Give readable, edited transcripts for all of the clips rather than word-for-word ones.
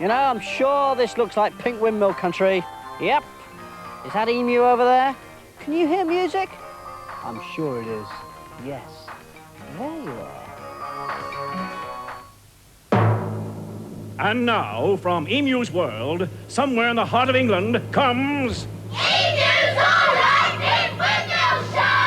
You know, I'm sure this looks like Pink Windmill country. Yep. Is that emu over there? Can you hear music? I'm sure it is. Yes. There you are. And now, from Emu's world, somewhere in the heart of England, comes... Emu's All Right Pink Windmill Show!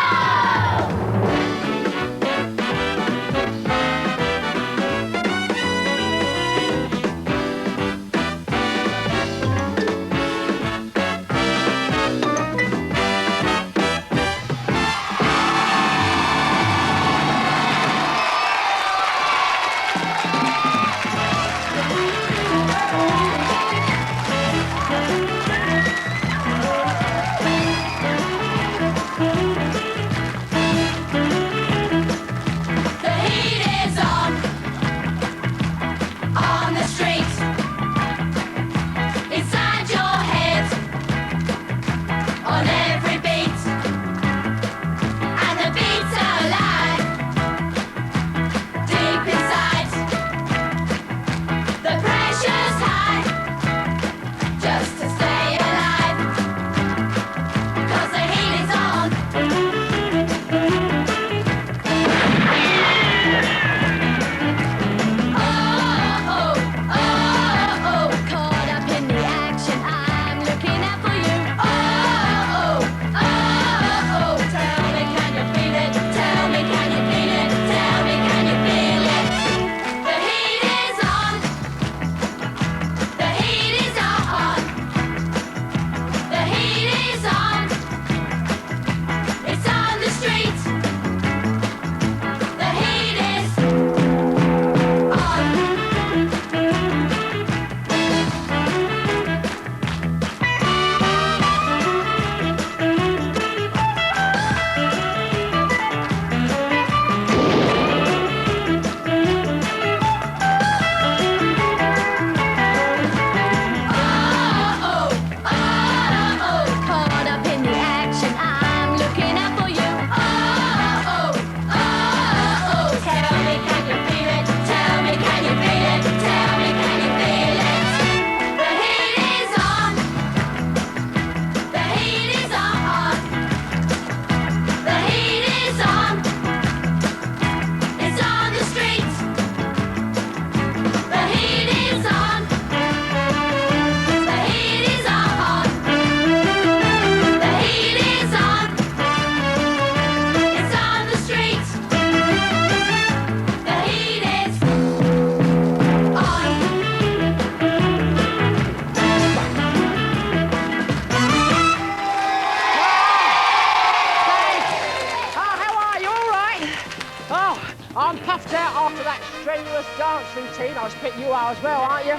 As well, aren't you?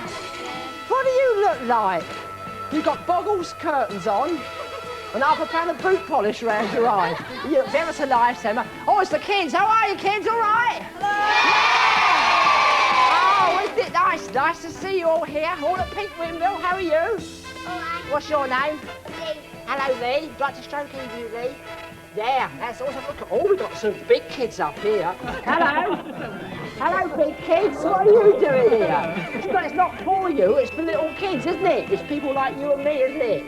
What do you look like? You've got boggles, curtains on, and half a pound of boot polish around your eyes. You look very to life, Emma. Oh, it's the kids. How are you, kids? All right? Hello. Yeah. Oh, isn't it nice? Nice to see you all here, all at Pink Windmill. How are you? All right. What's your name? Lee. Hello, Lee. Would you like to stroke you, Lee? Yeah, that's awesome. Look at, oh, we've got some big kids up here. Hello. Hello, big kids. What are you doing here? It's not for you, it's for little kids, isn't it? It's people like you and me, isn't it?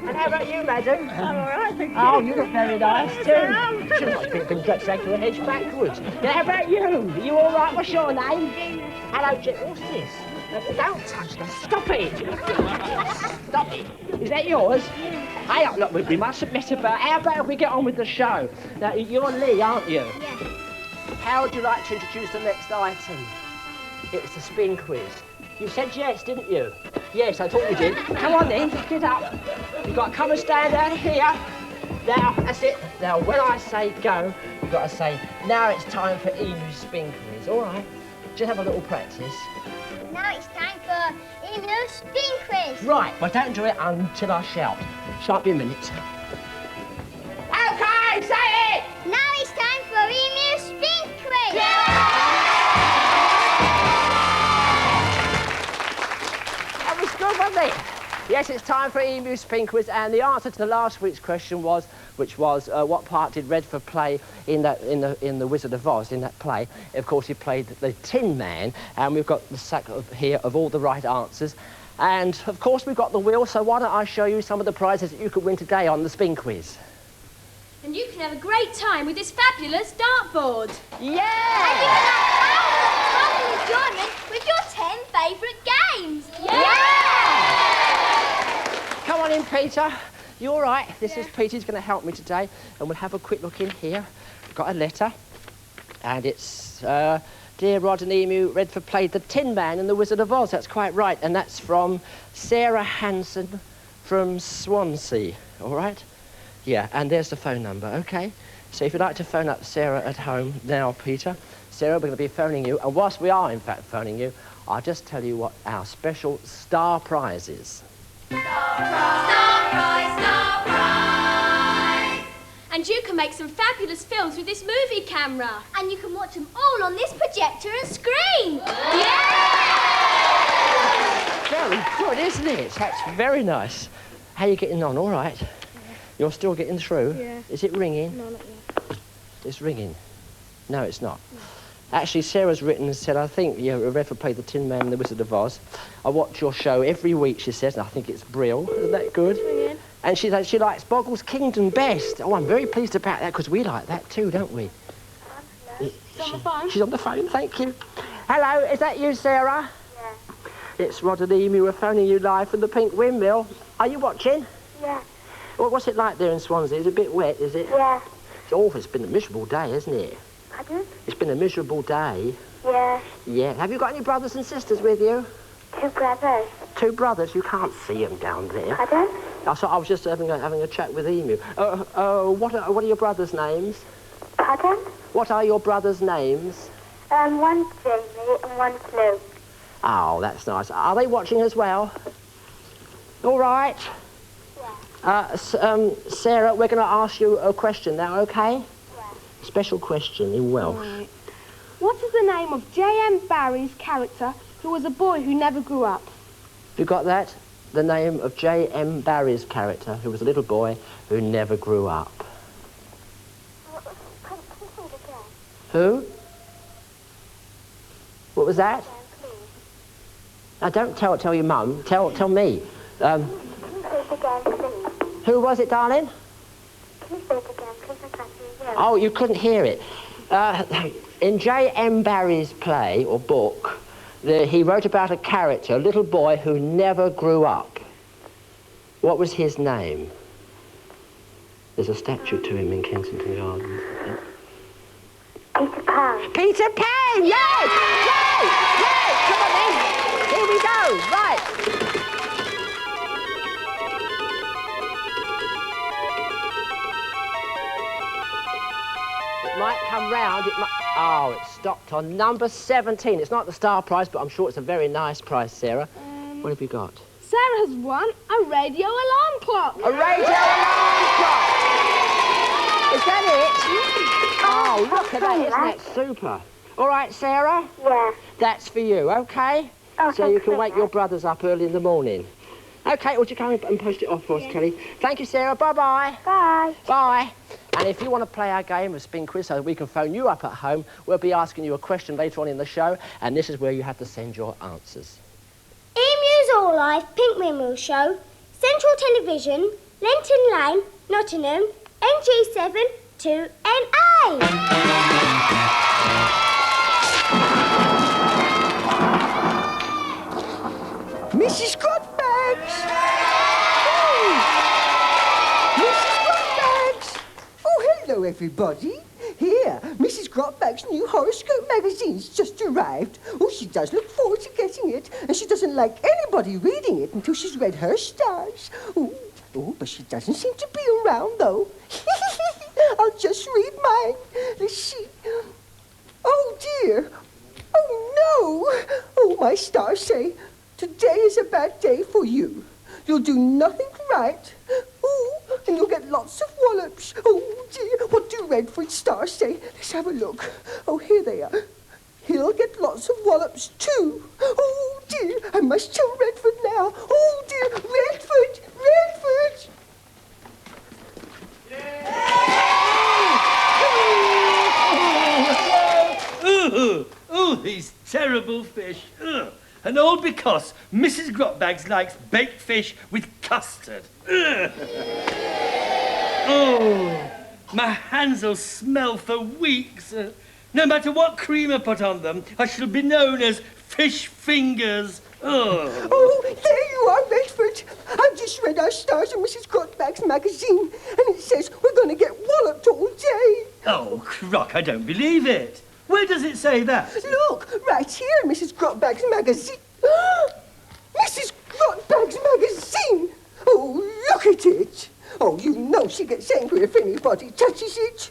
And how about you, madam? I'm all right, thank you. Oh, you look very nice, too. Should have been dressed like a hedge backwards. Now, how about you? Are you all right? What's your name? Hello, Jim. What's this? Don't touch that. Stop it. Stop it. Is that yours? Hey, look, we mustn't mess about. How about if we get on with the show? Now, you're Lee, aren't you? Yeah. How would you like to introduce the next item? It's the spin quiz. You said yes, didn't you? Yes, I thought you did. Come on then, get up. You've got to come and stand down here. Now, that's it. Now, when I say go, you've got to say, now it's time for Emu's spin quiz, all right? Just have a little practice. Now it's time for Emu's spin quiz. Right, but don't do it until I shout. Shan't be a minute. Okay, say it! Now it's time for Emu's spin quiz. Yeah! That was good, wasn't it? Yes, it's time for Emu Spin Quiz, and the answer to last week's question was, what part did Redford play in the Wizard of Oz, in that play? Of course, he played the Tin Man, and we've got the sack here of all the right answers. And, of course, we've got the wheel, so why don't I show you some of the prizes that you could win today on the Spin Quiz? And you can have a great time with this fabulous dartboard. Yeah! And you can have fun enjoyment with your 10 favourite games. Come on in, Peter. You all right? This is Peter. He's going to help me today. And we'll have a quick look in here. We've got a letter. And it's, Dear Rod and Emu, Redford played the Tin Man in the Wizard of Oz. That's quite right. And that's from Sarah Hanson from Swansea. All right? Yeah, and there's the phone number, OK? So if you'd like to phone up Sarah at home now, Peter. Sarah, we're going to be phoning you. And whilst we are, in fact, phoning you, I'll just tell you what our special star prize is. Star prize, star prize. And you can make some fabulous films with this movie camera. And you can watch them all on this projector and screen. Very good, isn't it? That's very nice. How are you getting on? All right? Yeah. You're still getting through? Yeah. Is it ringing? No, not yet. It's ringing? No, it's not. No. Actually, Sarah's written and said, I think Redford played the Tin Man and the Wizard of Oz. I watch your show every week, she says, and I think it's brilliant. Isn't that good? Ringing. And she likes Boggles Kingdom best. Oh, I'm very pleased about that, because we like that too, don't we? She's on the phone. She's on the phone, thank you. Hello, is that you, Sarah? Yeah. It's Rod and Emu. We're phoning you live from the Pink Windmill. Are you watching? Yeah. Well, what's it like there in Swansea? Is it a bit wet, is it? Yeah. It's awful. It's been a miserable day, isn't it? Pardon? It's been a miserable day. Yeah. Yeah. Have you got any brothers and sisters with you? 2 brothers. 2 brothers? You can't see them down there. Pardon? I was just having a chat with Emu. What are your brothers' names? Pardon? What are your brothers' names? One's Jamie and one's Lou. Oh, that's nice. Are they watching as well? All right. Yeah. Sarah, we're going to ask you a question now, OK? Yeah. Special question in Welsh. Right. What is the name of J.M. Barrie's character who was a boy who never grew up? You got that? The name of J.M. Barrie's character, who was a little boy who never grew up. Who? What was that? Now, don't tell your mum. Tell me. Who was it, darling? Oh, you couldn't hear it. In J.M. Barrie's play, or book, he wrote about a character, a little boy who never grew up. What was his name? There's a statue to him in Kensington Gardens. Peter Pan. Peter Pan! Yes! Yay! Yay! Come on then! Here we go! Right! It might come round, it might... Oh, it stopped on number 17. It's not the star prize, but I'm sure it's a very nice prize, Sarah. What have you got? Sarah has won a radio alarm clock. A radio alarm clock! Is that it? Oh, look at that, isn't that super? All right, Sarah? Yeah. That's for you, OK? Oh, So you can wake your brothers up early in the morning. OK, would you come and post it off for us, Kelly? Thank you, Sarah. Bye-bye. Bye. Bye. And if you want to play our game of Spin Quiz so that we can phone you up at home, we'll be asking you a question later on in the show, and this is where you have to send your answers. Emu's All Life Pink Windmill Show, Central Television, Lenton Lane, Nottingham, NG7 2NA. Mrs. Grotbags! Oh. Mrs. Grotbags! Oh, hello, everybody. Here, Mrs. Grotbags' new horoscope magazine's just arrived. Oh, she does look forward to getting it, and she doesn't like anybody reading it until she's read her stars. Oh, but she doesn't seem to be around, though. I'll just read mine. Let's see. Oh, dear. Oh, no. Oh, my stars say, today is a bad day for you. You'll do nothing right. Oh, and you'll get lots of wallops. Oh, dear. What do Redford stars say? Let's have a look. Oh, here they are. He'll get lots of wallops, too. Oh, dear, I must tell Redford now. Oh, dear, Redford! Redford! Oh, these terrible fish. Ugh. And all because Mrs. Grotbags likes baked fish with custard. Ugh. Oh, my hands will smell for weeks. No matter what cream I put on them, I shall be known as fish fingers. Oh. Oh, there you are, Redford. I've just read our stars in Mrs. Grotbags magazine, and it says we're going to get walloped all day. Oh, Croc, I don't believe it. Where does it say that? Look, right here in Mrs. Grotbags magazine. Mrs. Grotbags magazine! Oh, look at it. Oh, you know she gets angry if anybody touches it.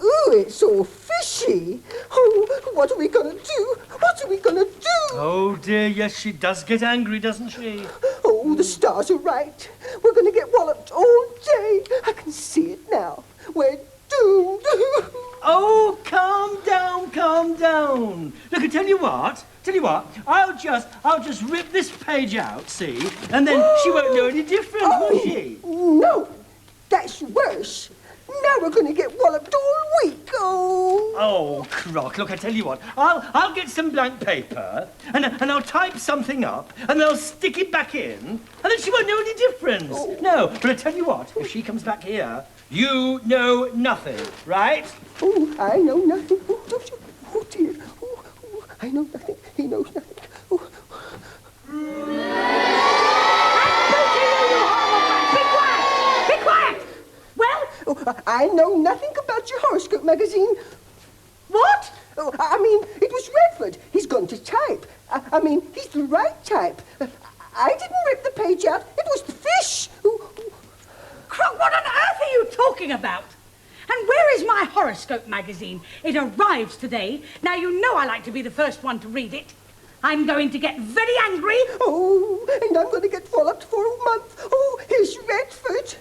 Ooh, it's all fishy. Oh, what are we going to do? What are we going to do? Oh, dear, yes, she does get angry, doesn't she? Oh, the stars are right. We're going to get walloped all day. I can see it now. We're doomed. Oh, calm down, calm down. Look, I tell you what, I'll just rip this page out, see? And then she won't know any difference, will she? No, that's worse. Now we're going to get walloped all week. Oh. Oh, Croc, look, I tell you what, I'll get some blank paper and I'll type something up and I'll stick it back in and then she won't know any difference. Oh. No, but I tell you what, if she comes back here, you know nothing, right? Oh, I know nothing. Oh dear. Oh, I know nothing. He knows nothing. Oh. Be quiet! Well? Oh, I know nothing about your horoscope magazine. What? Oh, I mean, it was Redford. He's gone to type. I mean, he's the right type. I didn't rip the page out. It was the fish. Croc, what on earth are you talking about? And where is my horoscope magazine? It arrives today. Now, you know I like to be the first one to read it. I'm going to get very angry. Oh, and I'm going to get walloped for a month. Oh, here's Redford.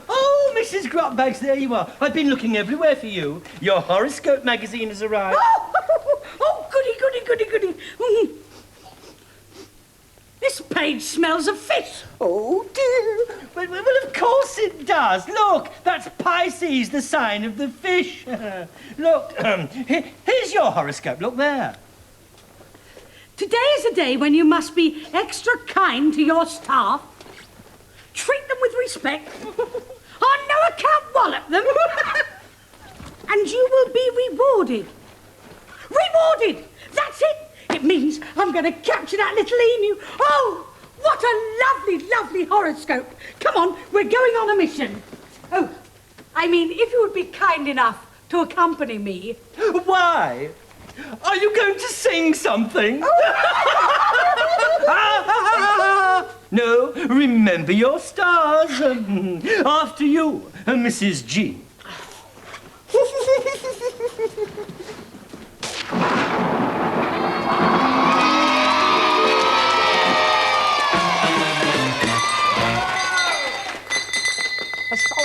Oh, Mrs. Grotbags, there you are. I've been looking everywhere for you. Your horoscope magazine has arrived. Oh, goody, goody, goody, goody. This page smells of fish. Oh, dear. Well, of course it does. Look, that's Pisces, the sign of the fish. Look, here's your horoscope. Look there. Today is a day when you must be extra kind to your staff. Treat them with respect. On no account wallop them. And you will be rewarded. Rewarded! That's it! It means I'm going to capture that little emu. Oh, what a lovely, lovely horoscope. Come on, we're going on a mission. Oh, I mean, if you would be kind enough to accompany me. Why? Are you going to sing something? No, remember your stars. After you, Mrs. G.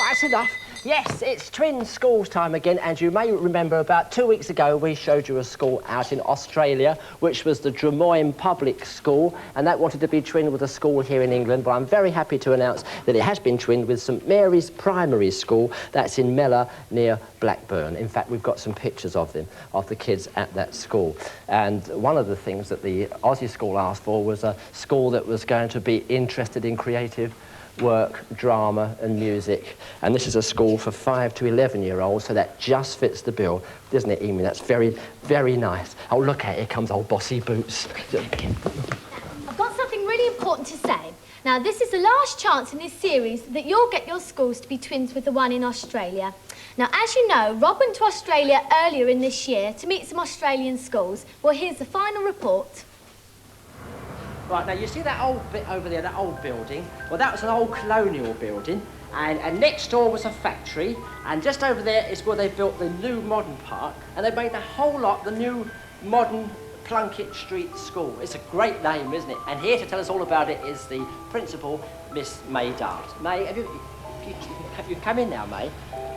That's enough. Yes, it's twin schools time again, and you may remember about 2 weeks ago we showed you a school out in Australia, which was the Drummoyne Public School, and that wanted to be twinned with a school here in England, but I'm very happy to announce that it has been twinned with St Mary's Primary School, that's in Mellor near Blackburn. In fact, we've got some pictures of them, of the kids at that school. And one of the things that the Aussie school asked for was a school that was going to be interested in creative work, drama and music, and this is a school for 5 to 11-year-olds, so that just fits the bill, doesn't it, Amy? That's very, very nice. Oh, look at it, here comes old Bossy Boots. I've got something really important to say. Now, this is the last chance in this series that you'll get your schools to be twins with the one in Australia. Now, as you know, Rob went to Australia earlier in this year to meet some Australian schools. Well, here's the final report. Right, now you see that old bit over there, that old building? Well, that was an old colonial building, and next door was a factory, and just over there is where they built the new modern part, and they made the whole lot the new modern Plunkett Street School. It's a great name, isn't it? And here to tell us all about it is the principal, Miss May Dart. May, have you come in now, May?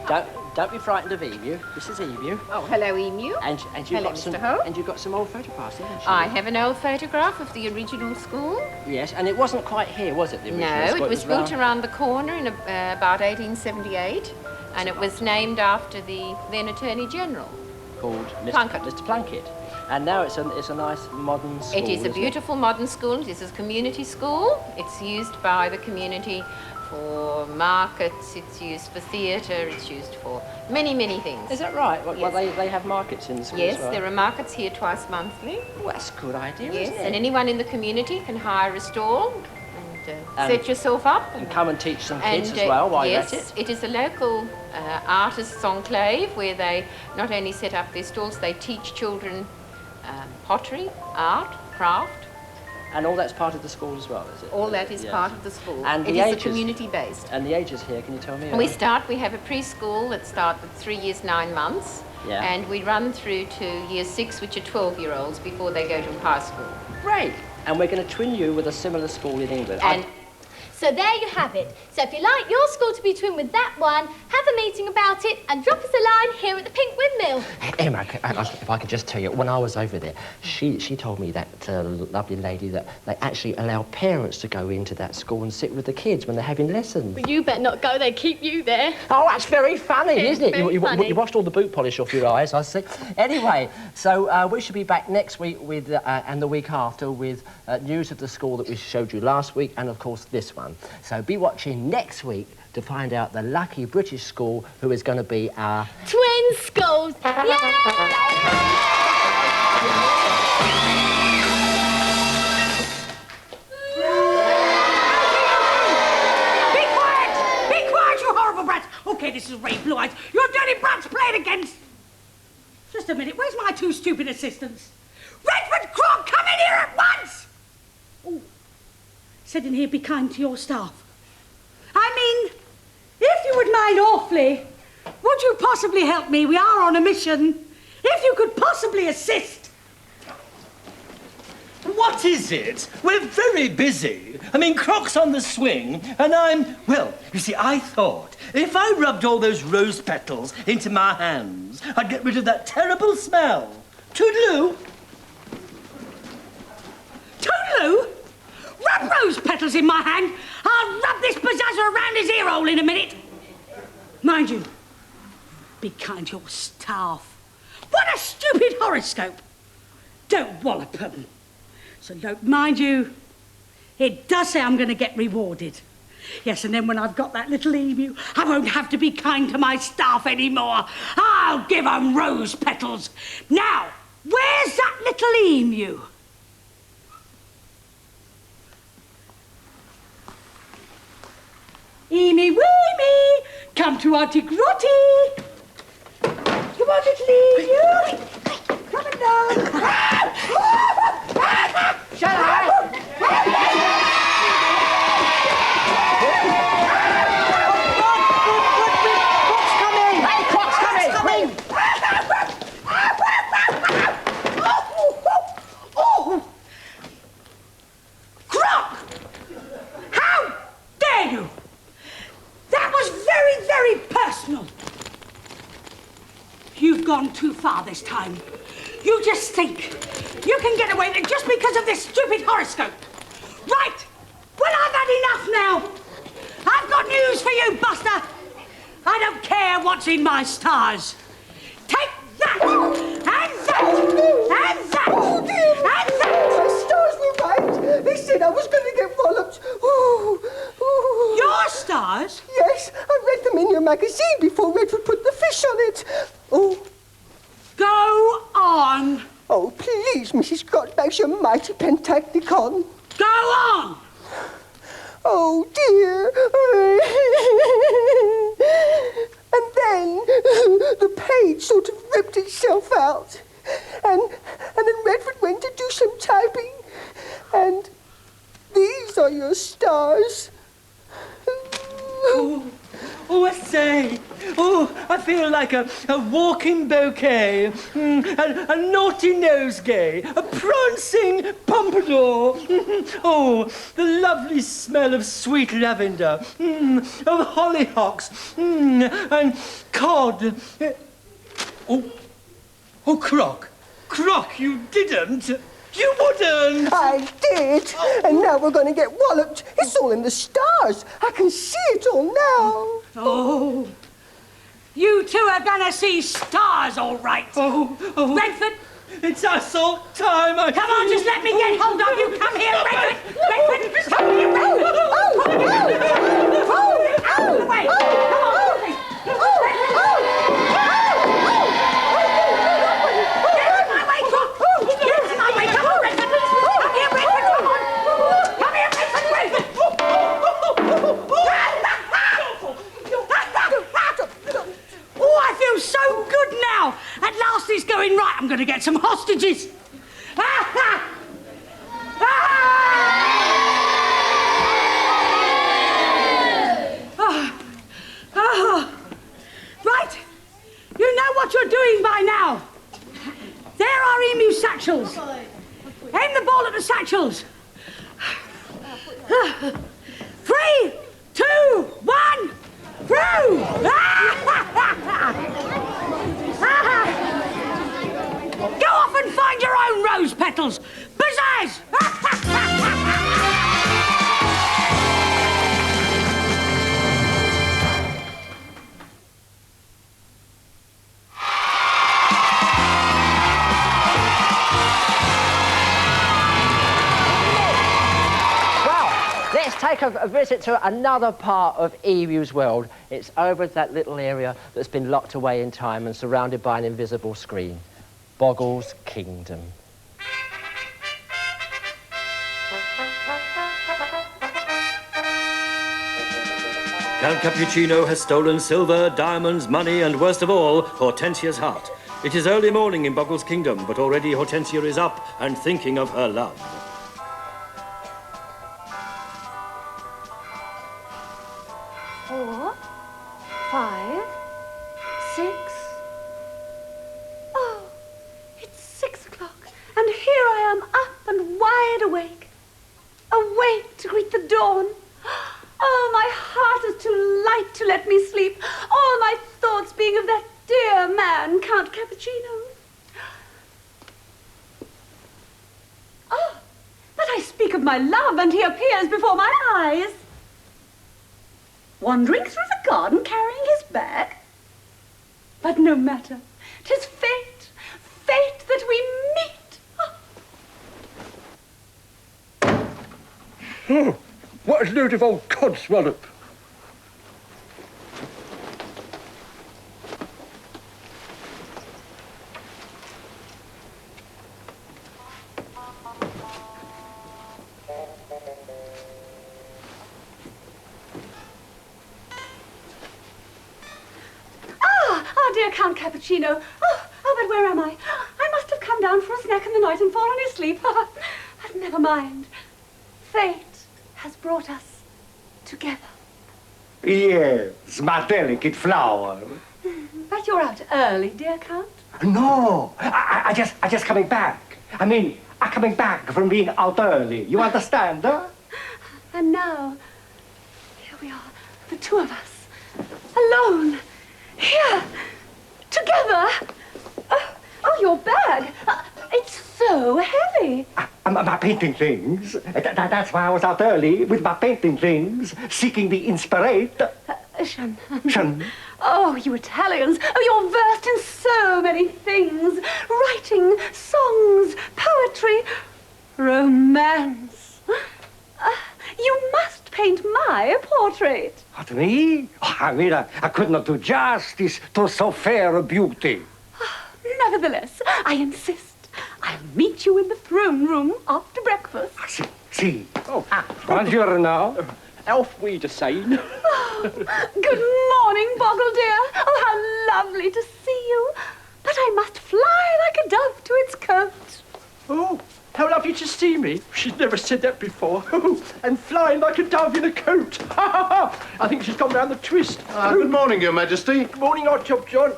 Don't be frightened of Emu. This is Emu. Oh, hello, Emu. And you hello, got Mr. Holt. And you got some old photographs, haven't you? I have an old photograph of the original school. Yes, and it wasn't quite here, was it? The original No, school? it was built around the corner in about 1878, and it was named after the then Attorney General. Called Plunkett. Mr. Plunkett. And now it's a nice modern school. It is a beautiful modern school. It is a community school. It's used by the community for markets, it's used for theatre, it's used for many, many things. Is that right? Well, yes. they have markets in the school Yes, as well? there are markets here twice monthly. Well, that's a good idea, yes, isn't it? and anyone in the community can hire a stall and set yourself up. And come and teach some kids as well while you're at it. Yes, it is a local artists' enclave where they not only set up their stalls, they teach children pottery, art, craft. And all that's part of the school as well, is it? All that is part of the school. And it is community-based. And the ages here, can you tell me? We have a preschool that starts at 3 years, 9 months. Yeah. And we run through to year 6, which are 12-year-olds, before they go to high school. Great. And we're going to twin you with a similar school in England. And so there you have it. So if you like your school to be twinned with that one, have a meeting about it and drop us a line here at the Pink Windmill. Emma, if I could just tell you, when I was over there, she told me, that lovely lady, that they actually allow parents to go into that school and sit with the kids when they're having lessons. Well, you better not go, they keep you there. Oh, that's very funny, isn't it? Funny. You washed all the boot polish off your eyes, I see. Anyway, so we should be back next week with, and the week after with news of the school that we showed you last week and, of course, this one. So be watching next week to find out the lucky British school who is going to be our... Twin schools! Yay! Be quiet, you horrible brats! OK, this is Ray Blue Eyes. Your dirty brats playing against... Just a minute, where's my 2 stupid assistants? Redford and Croc, come in here at once! Oh, said in here, be kind to your staff. I mean, if you would mind awfully, would you possibly help me? We are on a mission. If you could possibly assist. What is it? We're very busy. I mean, Croc's on the swing, and I'm... Well, you see, I thought if I rubbed all those rose petals into my hands, I'd get rid of that terrible smell. Toodaloo. Toodaloo? Rub rose petals in my hand. I'll rub this bazazzer around his ear hole in a minute. Mind you, be kind to your staff. What a stupid horoscope. Don't wallop them. So don't mind you, it does say I'm going to get rewarded. Yes, and then when I've got that little emu, I won't have to be kind to my staff anymore. I'll give 'em rose petals. Now, where's that little emu? Eemy weemy, come to Auntie Grotty. Come on, little emu. Come and down. Shut up! Croc's coming! Oh! Croc! How dare you! That was very, very personal. You've gone too far this time. You just think you can get away with it just because of this stupid horoscope. Right! Well, I've had enough now. I've got news for you, Buster. I don't care what's in my stars. Take that! And that! And that! Oh, dear! And that! My stars were right. They said I was going to get walloped. Ooh, ooh. Your stars? Yes, I read them in your magazine before Redford put the fish on it. Oh. Go on. Oh, please, Mrs. Grotbags, you're mighty pentacticon. Go on. Oh, dear. And then the page sort of ripped itself out. And then Redford went to do some typing. And these are your stars. Oh, I say, Oh, I feel like a walking bouquet, a naughty nosegay, a prancing pompadour. Oh, the lovely smell of sweet lavender, of hollyhocks, and cod. Oh, Croc. Croc, you didn't. You wouldn't! I did! And now we're going to get walloped. It's all in the stars. I can see it all now. Oh, you two are going to see stars, all right. Oh. Redford. It's assault time. Come on, just let me get hold of you. Come here, Redford. Redford, come here, Redford. Out of the way. Come on, please. Get out of my way, Croc. Get out of my way. Come on, Redford. Come here, Redford. Come on. Come here, Redford. Oh, I feel so good now. At last it's going right. I'm going to get some hostages. Right. You know what you're doing by now. There are emu satchels. Aim the ball at the satchels. 3, 2, 1, through! Go off and find your own rose petals. Pizzazz! Let's take a visit to another part of Emu's world. It's over that little area that's been locked away in time and surrounded by an invisible screen. Boggle's Kingdom. Count Cappuccino has stolen silver, diamonds, money, and worst of all, Hortensia's heart. It is early morning in Boggle's Kingdom, but already Hortensia is up and thinking of her love. 4, 5, 6. Oh, it's 6 o'clock, and here I am up and wide awake. Awake to greet the dawn. Oh, my heart is too light to let me sleep. All my thoughts being of that dear man, Count Cappuccino. Oh, but I speak of my love, and he appears before my eyes. Wandering through the garden, carrying his bag. But no matter, 'tis fate, fate that we meet. Oh, what a load of old codswallop. Dear Count Cappuccino. Oh, but where am I? I must have come down for a snack in the night and fallen asleep. But never mind. Fate has brought us together. Yes, my delicate flower. But you're out early, dear Count. No, I just coming back. I mean, I'm coming back from being out early. You understand, huh? And now, here we are, the two of us, alone, here. Together? Oh, your bag. It's so heavy. My painting things. That's why I was out early with my painting things, seeking the inspiration. Shun. Oh, you Italians. Oh, you're versed in so many things. Writing, songs, poetry, romance. You must paint my portrait. What, me? Oh, I mean, I could not do justice to so fair a beauty. Nevertheless, I insist. I'll meet you in the throne room after breakfast. See. Oh, bonjour now. Auf Wiedersehen. Oh, good morning, Boggle dear. Oh, how lovely to see you. But I must fly like a dove to its cote. Oh, hello, lovely to see me. She's never said that before. And flying like a dove in a coat. I think she's gone round the twist. Good morning, Your Majesty. Good morning, odd job, John.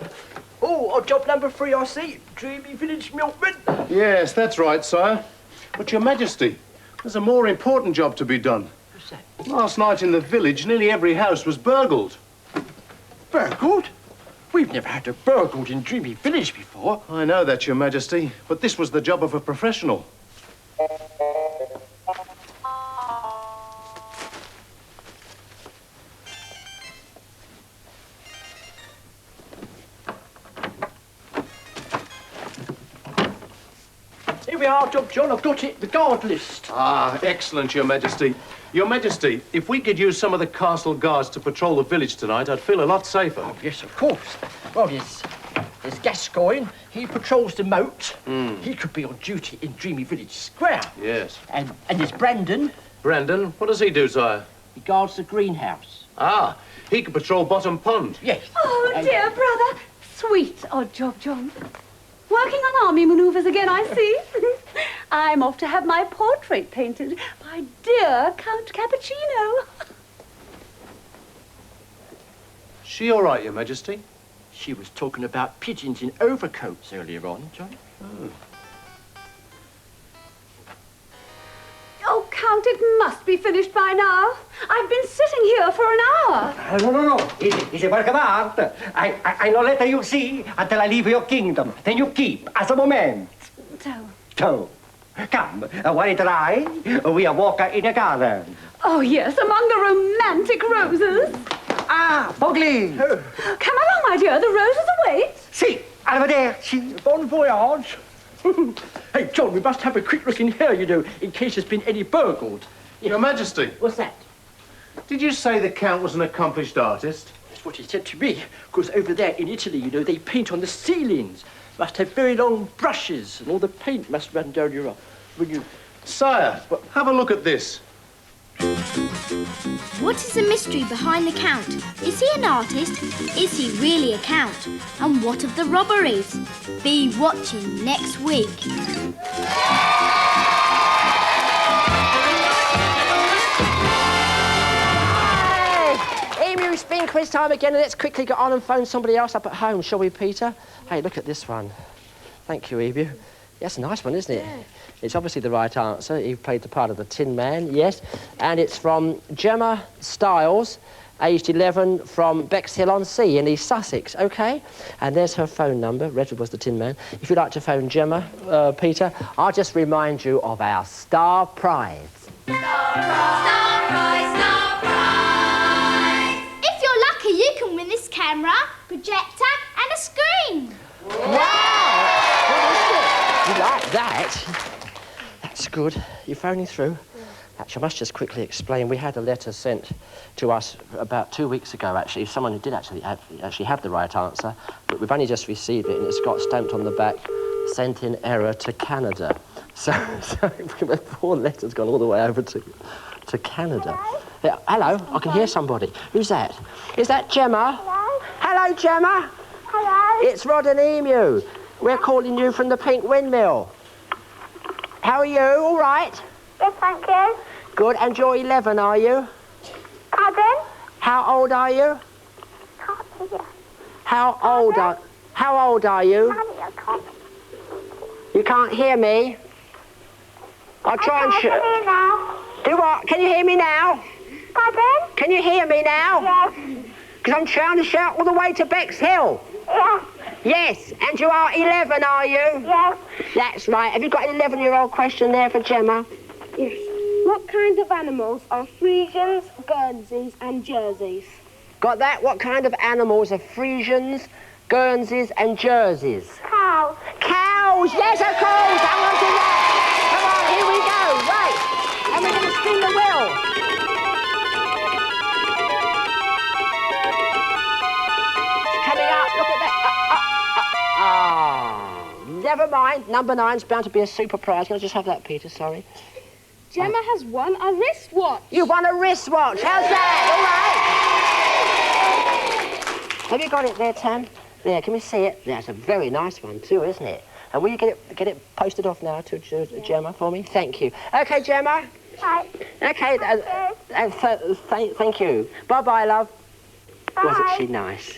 Oh, odd job number 3, I see. Dreamy village milkman. Yes, that's right, sire. But, Your Majesty, there's a more important job to be done. What's that? Last night in the village, nearly every house was burgled. Burgled? We've never had a burgled in Dreamy Village before. I know that, Your Majesty, but this was the job of a professional. Here we are, Job John. I've got it. The guard list. Ah, excellent, Your Majesty. Your Majesty, if we could use some of the castle guards to patrol the village tonight, I'd feel a lot safer. Oh, yes, of course. Well, there's Gascoigne. He patrols the moat. He could be on duty in Dreamy Village Square. Yes. And there's Brandon. Brandon, what does he do, sire? He guards the greenhouse. Ah, he could patrol Bottom Pond. Yes. Oh, dear brother. Sweet odd job, John. Working on army manoeuvres again, I see. I'm off to have my portrait painted by dear Count Cappuccino. She all right, Your Majesty? She was talking about pigeons in overcoats earlier on, John. Oh, Count, it must be finished by now. I've been sitting here for an hour. No. It's a work of art. I no let you see until I leave your kingdom. Then you keep as a moment. So, come, while it dry, we walk in a garden. Oh, yes, among the romantic roses. Ah, Bogly. Come along, my dear. The roses await. Si, arrivederci. Bon voyage. Hey, John, we must have a quick look in here, you know, in case there's been any burgled. Your Majesty. What's that? Did you say the Count was an accomplished artist? That's what he said to me. Because over there in Italy, you know, they paint on the ceilings. Must have very long brushes, and all the paint must run down your arm. When you... Sire, have a look at this. What is the mystery behind the Count? Is he an artist? Is he really a Count? And what of the robberies? Be watching next week. Hey! Emu spin quiz time again, and let's quickly get on and phone somebody else up at home, shall we, Peter? Hey, look at this one. Thank you, Emu. That's a nice one, isn't it? Yeah. It's obviously the right answer. He played the part of the Tin Man, yes. And it's from Gemma Stiles, aged 11, from Bexhill-on-Sea in East Sussex, OK? And there's her phone number. Redford was the Tin Man. If you'd like to phone Gemma, Peter, I'll just remind you of our star prize. Star prize, star prize. If you're lucky, you can win this camera, projector and a screen. Wow! You like that? That's good. You're phoning through. Actually, I must just quickly explain. We had a letter sent to us about 2 weeks ago, actually. Someone who did actually have the right answer, but we've only just received it, and it's got stamped on the back, sent in error to Canada. So 4 letters gone all the way over to Canada. Yeah, hello, I can hear somebody. Who's that? Is that Gemma? Hello. Hello, Gemma. Hello. It's Rod and Emu. We're calling you from the Pink Windmill. How are you? All right? Yes, thank you. Good. And you're 11, are you? Pardon? How old are you? Can't hear you. How old are you? Nanny, I can't. You can't hear me? I'll try and I can hear now. Do what? Can you hear me now? Pardon? Can you hear me now? Yes. Because I'm trying to shout all the way to Bexhill. Yes. Yes. And you are 11, are you? Yes. That's right. Have you got an 11-year-old question there for Gemma? Yes. What kind of animals are Frisians, Guernseys and Jerseys? Got that? What kind of animals are Frisians, Guernseys and Jerseys? Cows. Cows! Yes, of course! I wanted that! Come on, here we go. Right. And we're going to spin the wheel. It's coming up. Look at that. Never mind. Number 9's bound to be a super prize. Can I just have that, Peter? Sorry. Gemma has won a wristwatch. You won a wristwatch. How's that? All right. Have you got it there, Tam? There, can we see it? That's a very nice one too, isn't it? And will you get it posted off now to Gemma for me? Thank you. Okay, Gemma. Bye. Okay. Thank you. Bye-bye, love. Bye. Wasn't she nice?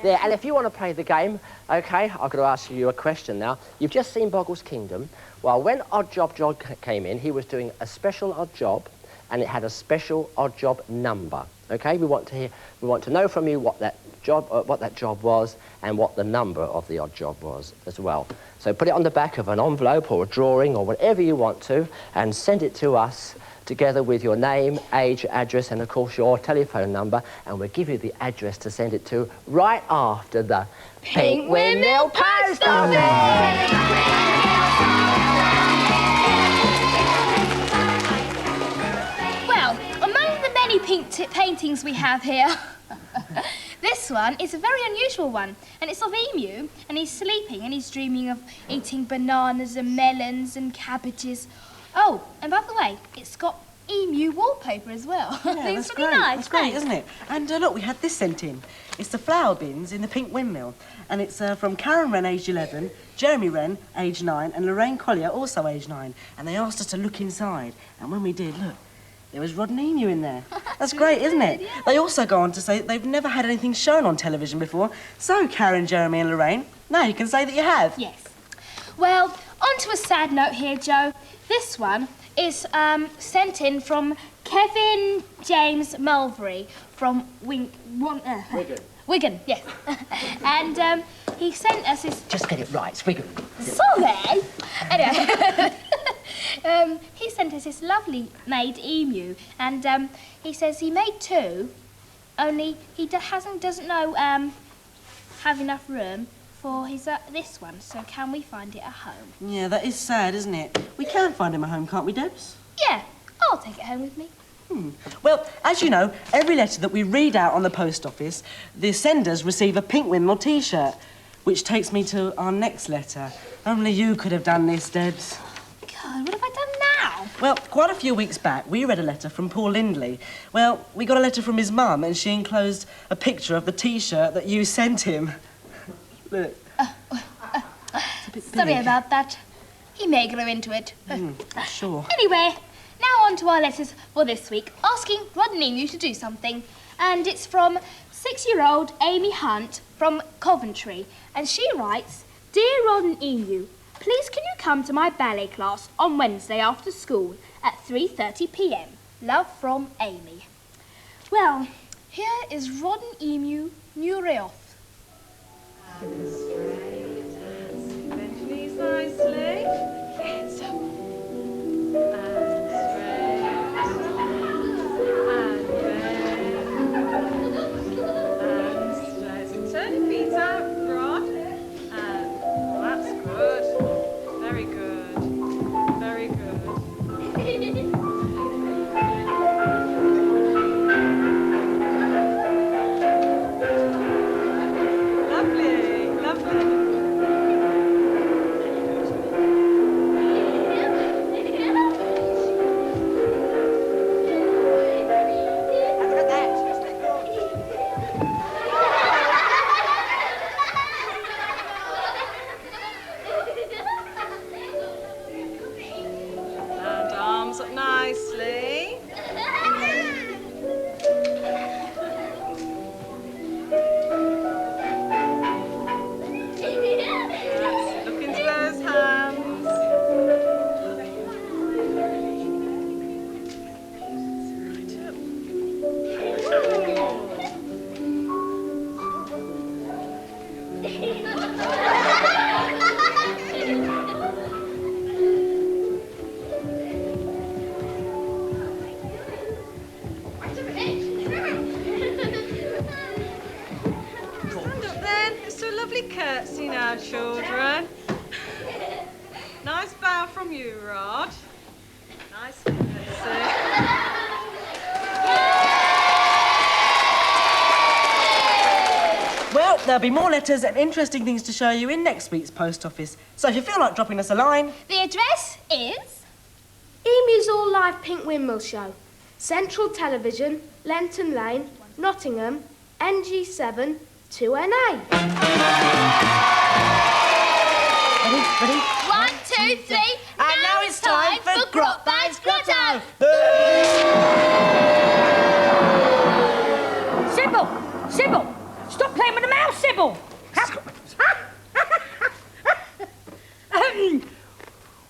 There. And if you want to play the game, okay, I've got to ask you a question now. You've just seen Boggles Kingdom. Well, when Odd Job John came in, he was doing a special odd job, and it had a special odd job number. Okay, we want to know from you what that job was and what the number of the odd job was as well. So put it on the back of an envelope or a drawing or whatever you want to, and send it to us together with your name, age, address, and of course your telephone number, and we'll give you the address to send it to right after the Pink Windmill Post Office. Well, among the many pink paintings we have here, this one is a very unusual one, and it's of Emu, and he's sleeping and he's dreaming of eating bananas and melons and cabbages. Oh, and by the way, it's got emu wallpaper as well. Yeah, It's that's really great. nice. That's great, Thanks. isn't it? And look, we had this sent in. It's the flower bins in the Pink Windmill, and it's from Karen Wren, aged 11, Jeremy Wren, aged 9, and Lorraine Collier, also aged 9. And they asked us to look inside, and when we did, look, there was Rod and Emu in there. That's great, isn't it? Yeah. They also go on to say that they've never had anything shown on television before. So, Karen, Jeremy, and Lorraine, now you can say that you have. Yes. Well, on to a sad note here, Joe. This one is sent in from Kevin James Mulberry from Wigan, yes. And he sent us his... Just get it right, it's Wigan. Sorry! Anyway, he sent us this lovely made emu, and he says he made 2, only he doesn't know have enough room for his this one, so can we find it at home? Yeah, that is sad, isn't it? We can find him at home, can't we, Debs? Yeah, I'll take it home with me. Well, as you know, every letter that we read out on the post office, the senders receive a Pink Windmill T-shirt, which takes me to our next letter. Only you could have done this, Debs. God, what have I done now? Well, quite a few weeks back, we read a letter from Paul Lindley. Well, we got a letter from his mum, and she enclosed a picture of the T-shirt that you sent him. Look. Sorry about that. He may grow into it. Sure. Anyway, now on to our letters for this week, asking Rod and Emu to do something. And it's from 6-year-old Amy Hunt from Coventry. And she writes, Dear Rod and Emu, please can you come to my ballet class on Wednesday after school at 3:30 p.m. Love from Amy. Well, here is Rod and Emu New Reoff. Bend your knees nicely. Hands up. And straight. And bend. And straight. So turn your feet out, Rod. And that's good. Very good. Very good. And arms up nicely. That's it. Look into those hands. Right up. Stand up then. Let's do a lovely curtsy now, children. Nice bow from you, Rod. Nice curtsy. Well, there'll be more letters and interesting things to show you in next week's post office. So if you feel like dropping us a line... The address is... Emu's All Live Pink Windmill Show. Central Television, Lenton Lane, Nottingham, NG7 2NA. Ready? 1, 2, 3. And now it's time for Grotbags Grotto. Sybil! Stop playing with the mouse, Sybil!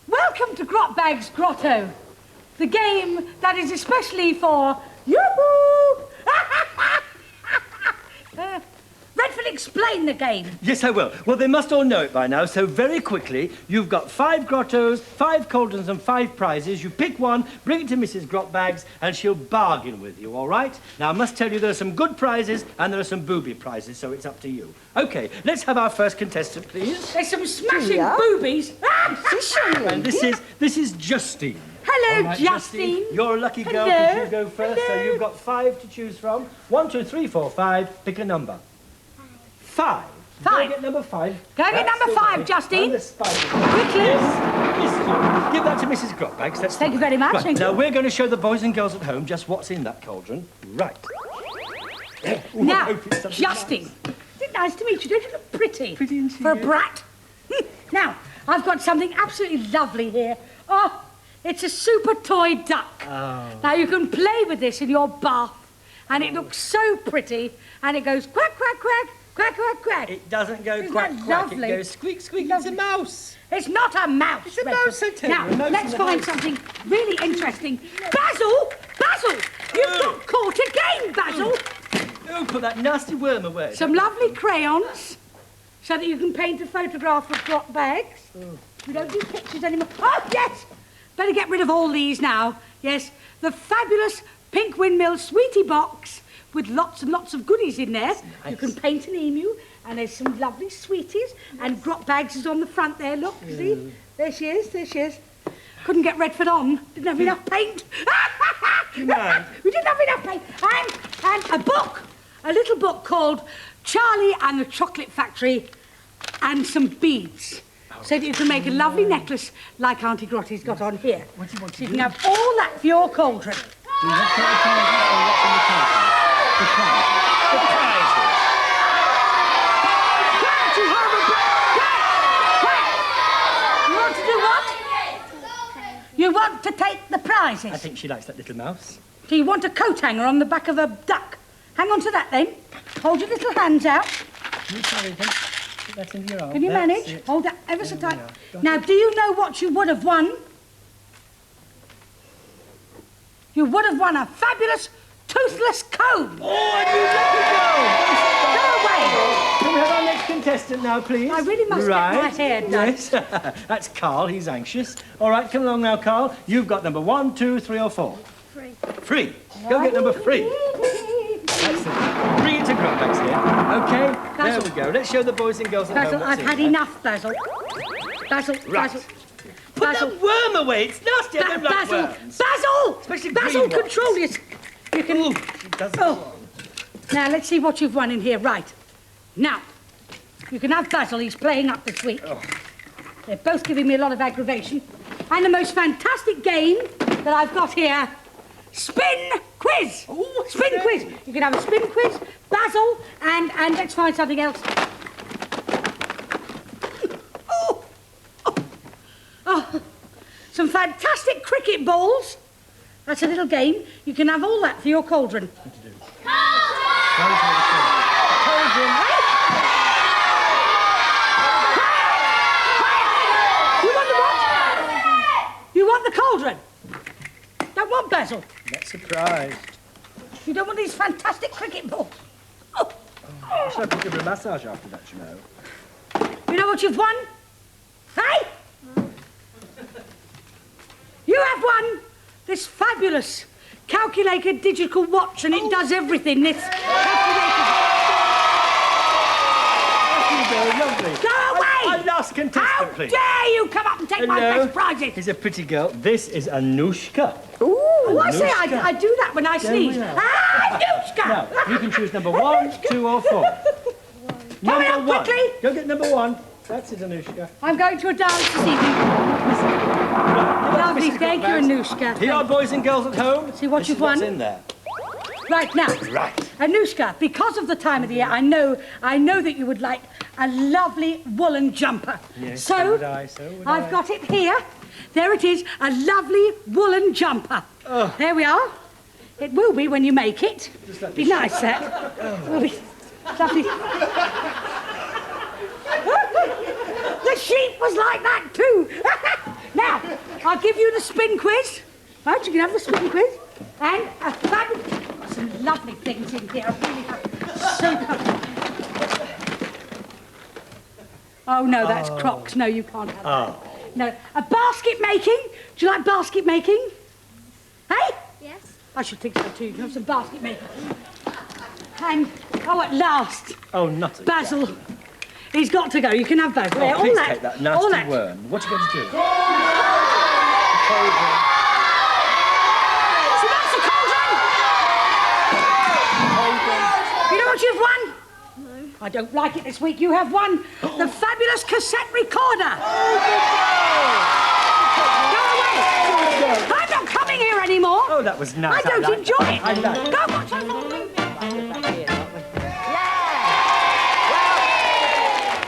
Welcome to Grotbags Grotto, the game that is especially for yoo-hoo! Redford, explain the game. Yes, I will. Well, they must all know it by now, so very quickly, you've got 5 grottos, 5 cauldrons and 5 prizes. You pick one, bring it to Mrs. Grotbags, and she'll bargain with you, all right? Now, I must tell you there are some good prizes and there are some booby prizes, so it's up to you. OK, let's have our first contestant, please. There's some smashing boobies. And this is Justine. Hello, right, Justine. You're a lucky girl because you go first, so you've got 5 to choose from. 1, 2, 3, 4, 5. Pick a number. 5. Go get number 5. Go get number 5, Justine. Quickly. Yes, give that to Mrs. Grotbags. Thank you very much. Right, now we're going to show the boys and girls at home just what's in that cauldron. Right. Now, Justine, is it nice to meet you? Don't you look pretty? Pretty for a brat. Now, I've got something absolutely lovely here. Oh, it's a super toy duck. Oh. Now, you can play with this in your bath, and it looks so pretty, and it goes quack, quack, quack, quack, quack, quack. It doesn't go Isn't quack, that quack. lovely? It goes squeak, squeak. It's a mouse. It's not a mouse. It's a mouse, I tell you. Now, A mouse let's in the find house. something really interesting. Basil! You've got caught again, Basil! Oh, put that nasty worm away. Some lovely crayons, so that you can paint a photograph of Grotbags. We don't do pictures anymore. Oh, yes! Better get rid of all these now. Yes, the fabulous Pink Windmill sweetie box with lots and lots of goodies in there. Nice. You can paint an emu, and there's some lovely sweeties, and Grotbags is on the front there, look, see? There she is. Couldn't get Redford on, didn't have enough paint. You mind? We didn't have enough paint. And a little book called Charlie and the Chocolate Factory, and some beads. So that you can make a lovely necklace like Auntie Grotty's got on here. What do you want to So you do? can have all that for your cauldron. Do you have to take the prizes? The prizes. Quiet, you horrible Quiet! You want to do what? You want to take the prizes? I think she likes that little mouse. Do you want a coat hanger on the back of a duck? Hang on to that then. Hold your little hands out. Put that into your arm. Can you That's manage? it. Hold that ever so There we tight. are. Now, do you know what you would have won? You would have won a fabulous toothless comb. Oh, and you lucky girl! Go away! Can we have our next contestant now, please? I really must get my hair done. Yes, that's Carl. He's anxious. All right, come along now, Carl. You've got number 1, 2, 3 or 4. 3. Go get number 3. That's it. Bring it to Grotbags here. OK, there Basil. we go. Let's show the boys and girls at home Basil, what's I've in had there. enough, Basil. Basil, Right. Basil. Put Basil. that worm away. It's nasty. I don't like Basil, worms. Basil! Especially Basil, green ones. control this. You can... Oh. Now, let's see what you've won in here. Right. Now, you can have Basil. He's playing up this week. Oh. They're both giving me a lot of aggravation. And the most fantastic game that I've got here, Spin Quiz. Ooh, Spin Quiz. You can have a spin quiz, Basil, and let's find something else. Oh, some fantastic cricket balls. That's a little game. You can have all that for your cauldron. Cauldron, right? You want the what? You want the cauldron? Don't want Basil. Not surprised. You don't want these fantastic cricket balls. Oh. I should have to give her a massage after that, you know. You know what you've won? Hey? You have won this fabulous calculator digital watch, and it does everything. This Lovely. Go away! Our last contestant, How please. dare you come up and take my Hello. best prizes? He's a pretty girl. This is Anushka. Ooh, I say, Anushka. I do that when I There we sneeze. are. Ah, Anushka! Now, you can choose number 1, 2 or 4. Hurry up, Number 1. quickly. Go get number 1. That's it, Anushka. I'm going to a dance this evening. Lovely, Mrs. thank you, Grotbags. Anushka. Here are boys and girls at home. See what This you've is what's won. in there. Right now. Right. Anushka, because of the time of the year, I know that you would like a lovely woolen jumper. Yes, so so would I, so would I've I. got it here. There it is, a lovely woolen jumper. Oh. There we are. It will be when you make it. Just let Be me nice, that. Will be lovely. The sheep was like that too. Now, I'll give you the spin quiz. Right, you can have the spin quiz. And a fabulous... Got some lovely things in here. I really have. Super. Oh, no, that's Crocs. No, you can't have that. No. A basket making. Do you like basket making? Hey? Yes. I should think so too. You can have some basket making. And, oh, at last. Oh, not again. Basil. He's got to go. You can have Basil. Oh, Yeah, please all take that all nasty that. worm. What are you going to do? So that's the cauldron. You know what you've won? No. I don't like it this week. You have won the fabulous cassette recorder. Go away. I'm not coming here anymore. Oh, that was nice. I don't like enjoy that. it. I like it. Go watch that movie.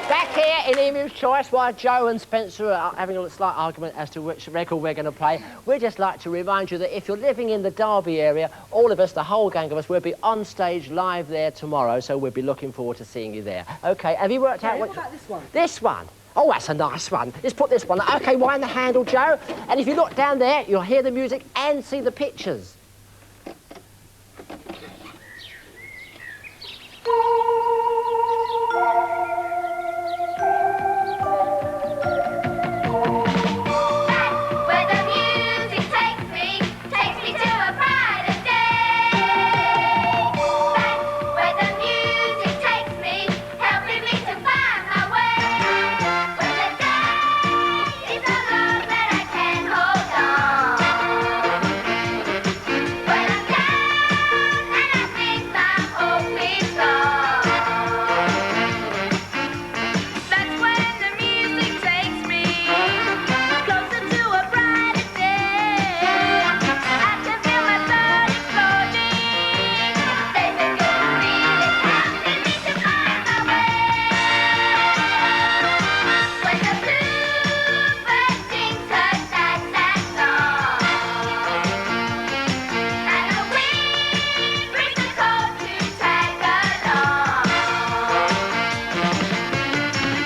Back here in Emu's Choice, while Joe and Spencer are having a slight argument as to which record we're going to play, we'd just like to remind you that if you're living in the Derby area, all of us, the whole gang of us, will be on stage live there tomorrow, so we'll be looking forward to seeing you there. OK, have you worked out What about this one? This one? Oh, that's a nice one. Let's put this one. OK, wind the handle, Joe. And if you look down there, you'll hear the music and see the pictures. Where the music takes me to a brighter day. That's where the music takes me, helping me to find my way. When the day is so long that I can't hold on. When I'm down and I think my hope is gone. That's when the music takes me closer to a brighter day. I can feel my blood exploding. There's a good feeling helping me to find my way. When the bluebird sings her sad, sad song, and the wind brings the cold to tag along,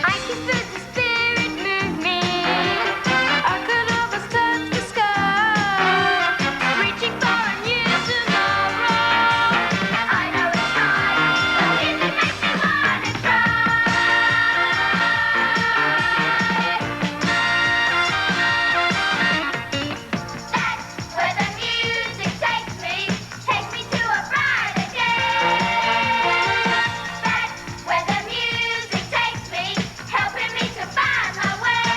I can feel the spirit move me. I could almost touch the sky, reaching for a new tomorrow. I know it's hard, but music makes me wanna That's where the music takes me to a brighter day. That's where the music takes me, helping me to find my way.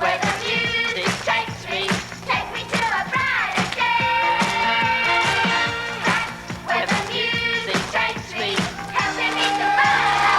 Where the music takes me to a brighter day. That's where the music takes me, helping me to find my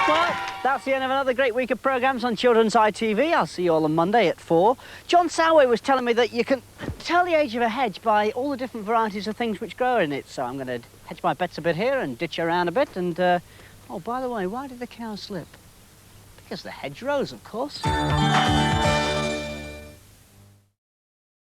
Well, that's the end of another great week of programmes on Children's ITV. I'll see you all on Monday at 4. John Salway was telling me that you can tell the age of a hedge by all the different varieties of things which grow in it. So I'm going to hedge my bets a bit here and ditch around a bit. And, oh, by the way, why did the cow slip? Because the hedgerows, of course.